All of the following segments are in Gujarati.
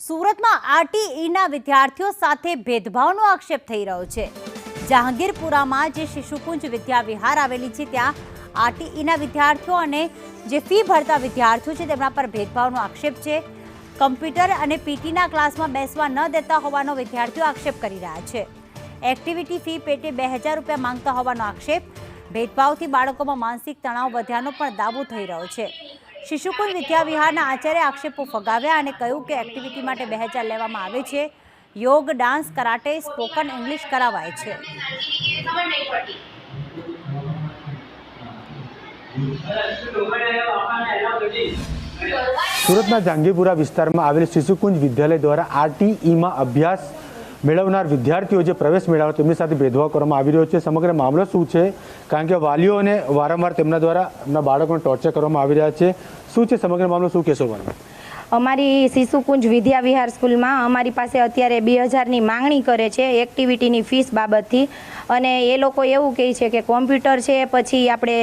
સુરતમાં આરટીઈના વિદ્યાર્થીઓ સાથે ભેદભાવનો આક્ષેપ થઈ રહ્યો છે। જહાંગીરપુરામાં જે શિશુકુંજ વિદ્યા વિહાર આવેલી છે ત્યાં આરટીઈના વિદ્યાર્થીઓ અને જે ફી ભરતા વિદ્યાર્થીઓ છે તેમના પર ભેદભાવનો આક્ષેપ છે। કમ્પ્યુટર અને પીટીના ક્લાસમાં બેસવા ન દેતા હોવાનો વિદ્યાર્થીઓ આક્ષેપ કરી રહ્યા છે। એક્ટિવિટી ફી પેટે 2000 રૂપિયા માંગતા હોવાનો આક્ષેપ। ભેદભાવથી બાળકોમાં માનસિક તણાવ વધ્યાનો પણ દાવો થઈ રહ્યો છે। શિશુકુંજ વિદ્યા વિહારના આચાર્ય આક્ષેપો ફગાવ્યા અને કહ્યું કે એક્ટિવિટી માટે 2000 લેવામાં આવે છે। યોગ, ડાન્સ, કરાટે, સ્પોકન ઇંગ્લિશ કરાવાય છે। સુરતના જહાંગીરપુરા વિસ્તારમાં આવેલ શિશુકુંજ વિદ્યાલય દ્વારા આરટીઈમાં અભ્યાસ મેળવનાર વિદ્યાર્થીઓ જે પ્રવેશ મેળવે તેમની સાથે ભેદભાવ કરવામાં આવી રહ્યો છે। સમગ્ર મામલો શું છે? કારણ કે વાલીઓને વારંવાર તેમના દ્વારા એમના બાળકોને ટોર્ચર કરવામાં આવી રહ્યા છે। શું છે સમગ્ર મામલો, શું કહેશો મને? અમારી શિશુકુંજ વિદ્યા વિહાર સ્કૂલમાં અમારી પાસે અત્યારે 2000ની માંગણી કરે છે એક્ટિવિટીની ફીસ બાબતથી, અને એ લોકો એવું કહે છે કે કોમ્પ્યુટર છે, પછી આપણે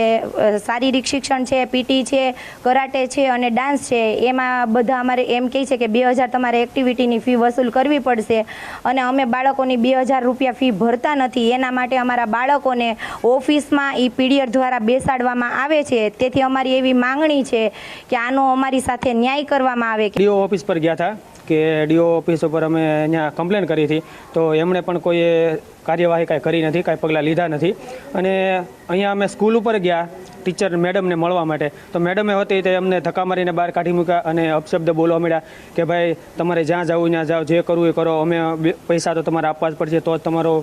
શારીરિક શિક્ષણ છે, પીટી છે, કરાટે છે અને ડાન્સ છે, એમાં બધા અમારે એમ કહે છે કે 2000 તમારે એક્ટિવિટીની ફી વસૂલ કરવી પડશે, અને અમે બાળકોની 2000 રૂપિયા ફી ભરતા નથી। એના માટે અમારા બાળકોને ઓફિસમાં એ પીડીઆર દ્વારા બેસાડવામાં આવે છે। તેથી અમારી એવી માંગણી છે કે આનો અમારી સાથે ન્યાય કરવામાં આવે। ડીઓ ઓફિસ પર ગયા હતા કે ડીઓ ઓફિસ ઉપર અમે અહીંયા કમ્પ્લેન કરી હતી, તો એમણે પણ કોઈ કાર્યવાહી કાંઈ કરી નથી, કાંઈ પગલાં લીધા નથી। અને અહીંયા અમે સ્કૂલ ઉપર ગયા ટીચર મેડમને મળવા માટે, તો મેડમે હતી તે અમને ધક્કા મારીને બહાર કાઢી મૂક્યા અને અપશબ્દ બોલવા મળ્યા કે ભાઈ તમારે જ્યાં જવું ત્યાં જાઓ, જે કરવું એ કરો, અમે પૈસા તો તમારે આપવા જ પડશે, તો જ તમારો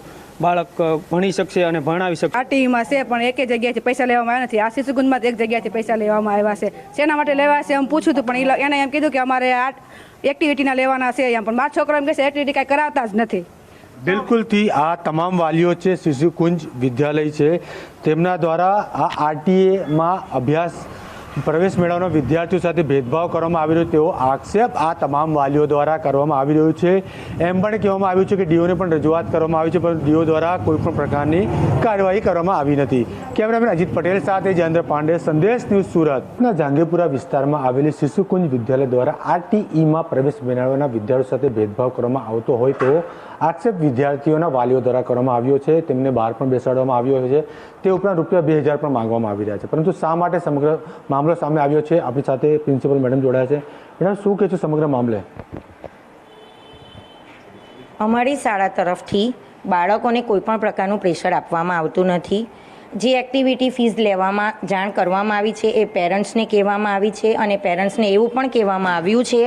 બાળક ભણી શકશે અને ભણાવી શકશે। આરટીઈમાં છે પણ એક જગ્યાએથી પૈસા લેવામાં આવ્યા નથી। આ શિશુકુંજમાં એક જગ્યાએથી પૈસા લેવામાં આવ્યા છે। શેના માટે લેવા છે એમ પૂછ્યું હતું, પણ એને એમ કીધું કે અમારે આ એક્ટિવિટીના લેવાના છે એમ, પણ મારા છોકરો એમ કહે છે એક્ટિવિટી કાંઈ કરાવતા જ નથી। બિલકુલથી આ તમામ વાલીઓ છે શિશુકુંજ વિદ્યાલય છે તેમના દ્વારા આ આરટીએમાં અભ્યાસ પ્રવેશ મેળવનાર વિદ્યાર્થીઓ સાથે ભેદભાવ કરવામાં આવી રહ્યો તેવો આક્ષેપ આ તમામ વાલીઓ દ્વારા કરવામાં આવી રહ્યો છે। એમ પણ કહેવામાં આવ્યું છે કે ડીઓને પણ રજૂઆત કરવામાં આવી છે, પરંતુ ડીઓ દ્વારા કોઈપણ પ્રકારની કાર્યવાહી કરવામાં આવી નથી। કેમેરામેન અજીત પટેલ સાથે જયેન્દ્ર પાંડે, સંદેશ ન્યૂઝ, સુરતના જહાંગીરપુરા વિસ્તારમાં આવેલી શિશુકુંજ વિદ્યાલય દ્વારા આરટીઈમાં પ્રવેશ મેળવનાર વિદ્યાર્થીઓ સાથે ભેદભાવ કરવામાં આવતો હોય તેવો આક્ષેપ વિદ્યાર્થીઓના વાલીઓ દ્વારા કરવામાં આવ્યો છે। તેમને બહાર પણ બેસાડવામાં આવ્યો છે, તે ઉપરાંત રૂપિયા 2000 પણ માંગવામાં આવી રહ્યા છે। પરંતુ શા માટે સમગ્ર મામલો સામે આવ્યો છે? આપણી સાથે પ્રિન્સિપલ મેડમ જોડાયા છે। મેડમ, શું કહે છે સમગ્ર મામલે? અમારી શાળા તરફથી બાળકોને કોઈ પણ પ્રકારનું પ્રેશર આપવામાં આવતું નથી। જે એક્ટિવિટી ફીસ લેવામાં જાણ કરવામાં આવી છે એ પેરેન્ટ્સને કહેવામાં આવી છે, અને પેરેન્ટ્સને એવું પણ કહેવામાં આવ્યું છે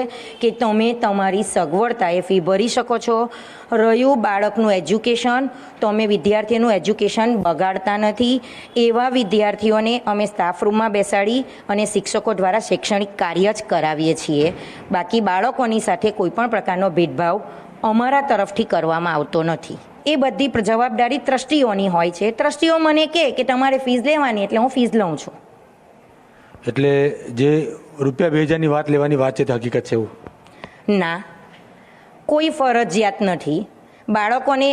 કે તમે તમારી સગવડતાએ ફી ભરી શકો છો। રહ્યું બાળકનું એજ્યુકેશન, તો અમે વિદ્યાર્થીઓનું એજ્યુકેશન બગાડતા નથી। એવા વિદ્યાર્થીઓને અમે સ્ટાફ રૂમમાં બેસાડી અને શિક્ષકો દ્વારા શૈક્ષણિક કાર્ય જ કરાવીએ છીએ। બાકી બાળકોની સાથે કોઈ પણ પ્રકારનો ભેદભાવ અમારા તરફથી કરવામાં આવતો નથી। એ બધી જવાબદારી ટ્રસ્ટીઓની હોય છે। ટ્રસ્ટીઓ મને કે તમારે ફીસ લેવાની, એટલે હું ફીસ લઉં છું। એટલે જે રૂપિયા 2000ની વાત લેવાની વાત છે તે હકીકત છે એવું? ના, કોઈ ફરજિયાત નથી બાળકોને,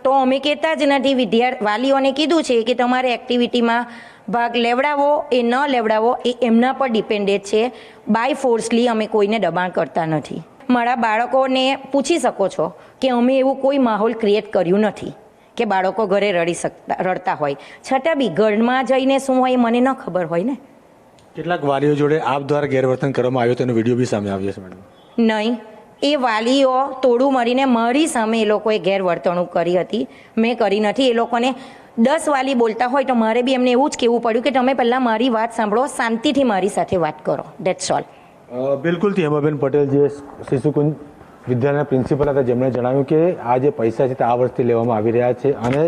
તો અમે કહેતા જ નથી। વાલીઓને કીધું છે કે તમારે એક્ટિવિટીમાં ભાગ લેવડાવો એ ન લેવડાવો એ એમના પર ડિપેન્ડેડ છે। બાય ફોર્સલી અમે કોઈને દબાણ કરતા નથી। મારા બાળકોને પૂછી શકો છો કે અમે એવું કોઈ માહોલ ક્રિએટ કર્યું નથી કે બાળકો ઘરે રડતા હોય, છતાં બી ઘરમાં જઈને શું હોય મને ન ખબર હોય ને। કેટલાક વાલીઓ જોડે આપ દ્વારા ગેરવર્તન કરવામાં આવ્યો તેનો વિડીયો બી સામે આવ્યો છે મેડમ? નહીં, એ વાલીઓ તોડું મળીને મારી સામે એ લોકોએ ગેરવર્તણૂક કરી હતી, મેં કરી નથી। એ લોકોને 10 વાલી બોલતા હોય તો મારે બી એમને એવું જ કહેવું પડ્યું કે તમે પહેલાં મારી વાત સાંભળો, શાંતિથી મારી સાથે વાત કરો, ડેટ્સ ઓલ। બિલકુલથી હેમાબેન પટેલ જે શિશુકુંજ વિદ્યાલયના પ્રિન્સિપલ હતા, જેમણે જણાવ્યું કે આ જે પૈસા છે તે આ વર્ષથી લેવામાં આવી રહ્યા છે, અને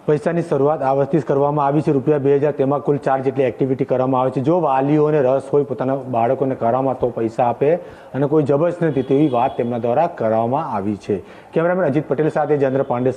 પૈસાની શરૂઆત આ વર્ષથી જ કરવામાં આવી છે। રૂપિયા 2000, તેમાં કુલ 4 જેટલી એક્ટિવિટી કરવામાં આવે છે। જો વાલીઓને રસ હોય પોતાના બાળકોને કરવામાં તો પૈસા આપે, અને કોઈ જબરજસ્ત નથી તેવી વાત તેમના દ્વારા કરવામાં આવી છે। કેમેરામેન અજીત પટેલ સાથે જયેન્દ્ર પાંડે।